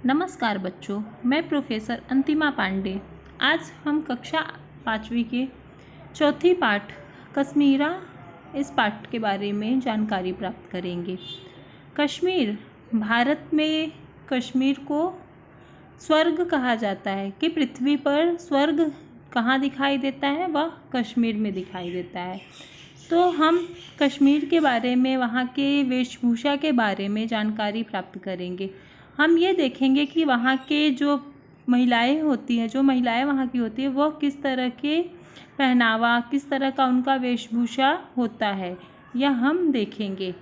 नमस्कार बच्चों, मैं प्रोफेसर अंतिमा पांडे। आज हम कक्षा 5वीं के चौथी पाठ कश्मीरा इस पाठ के बारे में जानकारी प्राप्त करेंगे। कश्मीर, भारत में कश्मीर को स्वर्ग कहा जाता है कि पृथ्वी पर स्वर्ग कहाँ दिखाई देता है, वह कश्मीर में दिखाई देता है। तो हम कश्मीर के बारे में, वहाँ के वेशभूषा के बारे में जानकारी प्राप्त करेंगे। हम ये देखेंगे कि वहाँ के जो महिलाएं होती हैं, जो महिलाएं वहाँ की होती है, वह किस तरह के पहनावा, किस तरह का उनका वेशभूषा होता है, यह हम देखेंगे।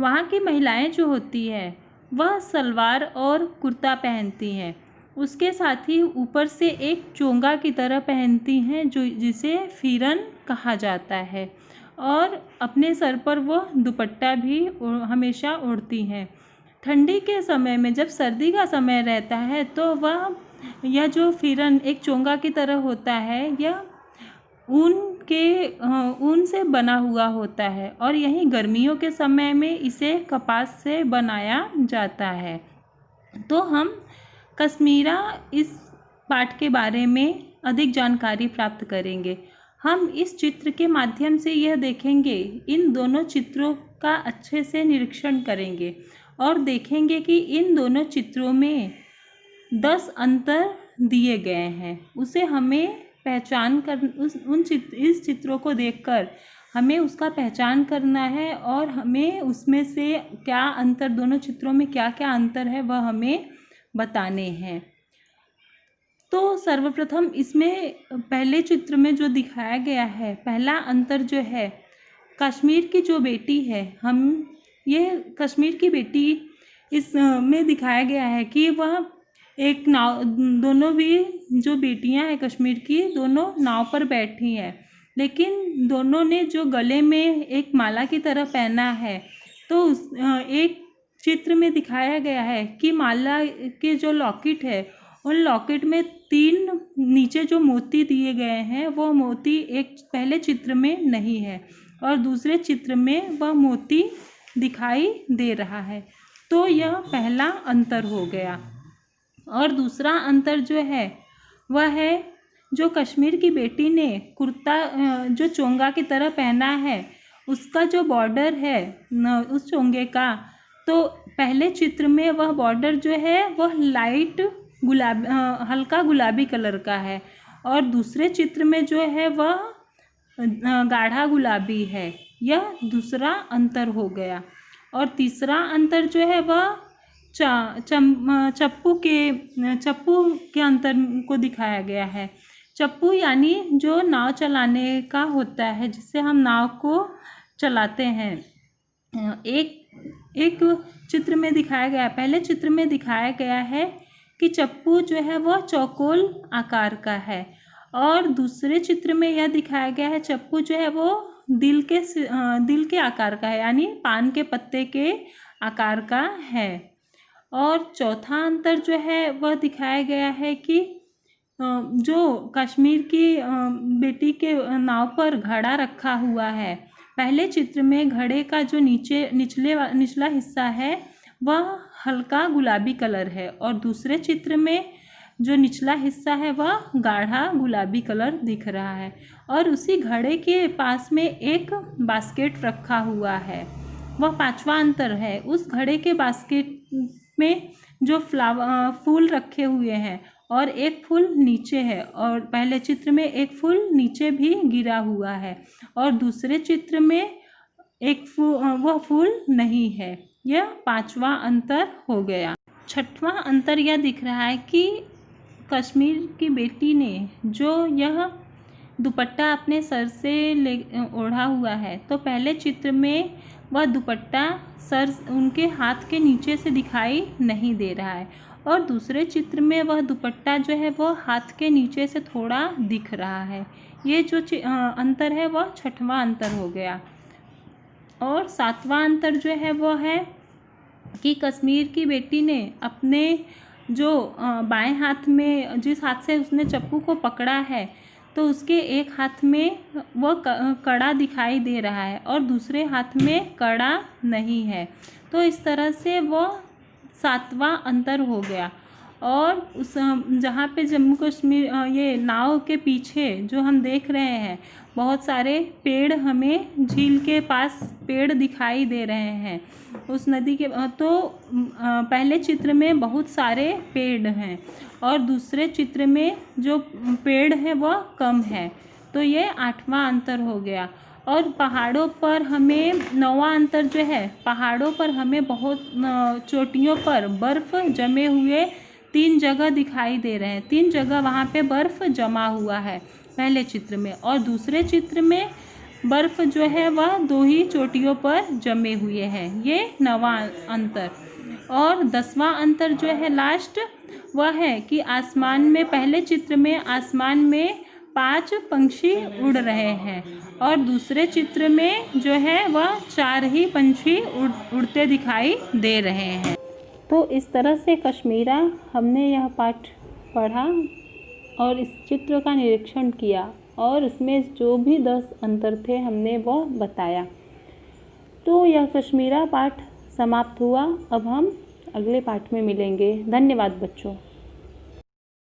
वहाँ की महिलाएं जो होती है वह सलवार और कुर्ता पहनती हैं। उसके साथ ही ऊपर से एक चोंगा की तरह पहनती हैं, जो जिसे फिरन कहा जाता है, और अपने सर पर वह दुपट्टा भी हमेशा ओढ़ती हैं। ठंडी के समय में, जब सर्दी का समय रहता है, तो यह जो फिरन एक चोंगा की तरह होता है, यह ऊन से बना हुआ होता है, और यही गर्मियों के समय में इसे कपास से बनाया जाता है। तो हम कश्मीरा इस पाठ के बारे में अधिक जानकारी प्राप्त करेंगे। हम इस चित्र के माध्यम से यह देखेंगे, इन दोनों चित्रों का अच्छे से निरीक्षण करेंगे और देखेंगे कि इन दोनों चित्रों में 10 अंतर दिए गए हैं। उसे हमें पहचान कर इस चित्रों को देखकर हमें उसका पहचान करना है, और हमें उसमें से क्या अंतर, दोनों चित्रों में क्या क्या अंतर है, वह हमें बताने हैं। तो सर्वप्रथम इसमें पहले चित्र में जो दिखाया गया है, पहला अंतर जो है, कश्मीर की जो बेटी है, ये कश्मीर की बेटी इस में दिखाया गया है कि वह एक नाव, दोनों भी जो बेटियां हैं कश्मीर की, दोनों नाव पर बैठी हैं, लेकिन दोनों ने जो गले में एक माला की तरह पहना है, तो एक चित्र में दिखाया गया है कि माला के जो लॉकेट है, उन लॉकेट में 3 नीचे जो मोती दिए गए हैं, वो मोती एक पहले चित्र में नहीं है और दूसरे चित्र में वह मोती दिखाई दे रहा है। तो यह पहला अंतर हो गया। और दूसरा अंतर जो है वह है, जो कश्मीर की बेटी ने कुर्ता जो चोंगा की तरह पहना है, उसका जो बॉर्डर है उस चोंगे का, तो पहले चित्र में वह बॉर्डर जो है वह लाइट गुलाबी, हल्का गुलाबी कलर का है, और दूसरे चित्र में जो है वह गाढ़ा गुलाबी है। यह दूसरा अंतर हो गया। और तीसरा अंतर जो है वह चप्पू के अंतर को दिखाया गया है। चप्पू यानी जो नाव चलाने का होता है, जिससे हम नाव को चलाते हैं। एक चित्र में दिखाया गया, पहले चित्र में दिखाया गया है कि चप्पू जो है वह चौकोर आकार का है, और दूसरे चित्र में यह दिखाया गया है चप्पू जो है वो दिल के आकार का है, यानी पान के पत्ते के आकार का है। और चौथा अंतर जो है वह दिखाया गया है कि जो कश्मीर की बेटी के नाव पर घड़ा रखा हुआ है, पहले चित्र में घड़े का जो निचला हिस्सा है वह हल्का गुलाबी कलर है, और दूसरे चित्र में जो निचला हिस्सा है वह गाढ़ा गुलाबी कलर दिख रहा है। और उसी घड़े के पास में एक बास्केट रखा हुआ है, वह पांचवा अंतर है। उस घड़े के बास्केट में जो फूल रखे हुए हैं, और एक फूल नीचे है, और पहले चित्र में एक फूल नीचे भी गिरा हुआ है, और दूसरे चित्र में वह फूल नहीं है। यह पांचवा अंतर हो गया। छठवां अंतर यह दिख रहा है कि कश्मीर की बेटी ने जो यह दुपट्टा अपने सर से ओढ़ा हुआ है, तो पहले चित्र में वह दुपट्टा उनके हाथ के नीचे से दिखाई नहीं दे रहा है, और दूसरे चित्र में वह दुपट्टा जो है वह हाथ के नीचे से थोड़ा दिख रहा है। ये जो अंतर है वह छठवां अंतर हो गया। और सातवां अंतर जो है वह है कि कश्मीर की बेटी ने अपने जो बाएं हाथ में, जिस हाथ से उसने चप्पू को पकड़ा है, तो उसके एक हाथ में वह कड़ा दिखाई दे रहा है, और दूसरे हाथ में कड़ा नहीं है। तो इस तरह से वह सातवां अंतर हो गया। और उस जहाँ पे जम्मू कश्मीर ये नाव के पीछे जो हम देख रहे हैं बहुत सारे पेड़, हमें झील के पास पेड़ दिखाई दे रहे हैं उस नदी के। तो पहले चित्र में बहुत सारे पेड़ हैं और दूसरे चित्र में जो पेड़ है वह कम है, तो ये 8वां अंतर हो गया। और पहाड़ों पर हमें 9वां अंतर जो है, पहाड़ों पर हमें बहुत चोटियों पर बर्फ़ जमे हुए 3 जगह दिखाई दे रहे हैं। 3 जगह वहाँ पे बर्फ़ जमा हुआ है पहले चित्र में, और दूसरे चित्र में बर्फ़ जो है वह 2 ही चोटियों पर जमे हुए हैं। ये 9वां अंतर। और 10वां अंतर जो है लास्ट, वह है कि आसमान में, पहले चित्र में आसमान में 5 पंछी उड़ रहे हैं और दूसरे चित्र में जो है वह 4 ही पंछी उड़ते दिखाई दे रहे हैं। तो इस तरह से कश्मीरा हमने यह पाठ पढ़ा और इस चित्र का निरीक्षण किया और उसमें जो भी 10 अंतर थे हमने वह बताया। तो यह कश्मीरा पाठ समाप्त हुआ। अब हम अगले पाठ में मिलेंगे। धन्यवाद बच्चों।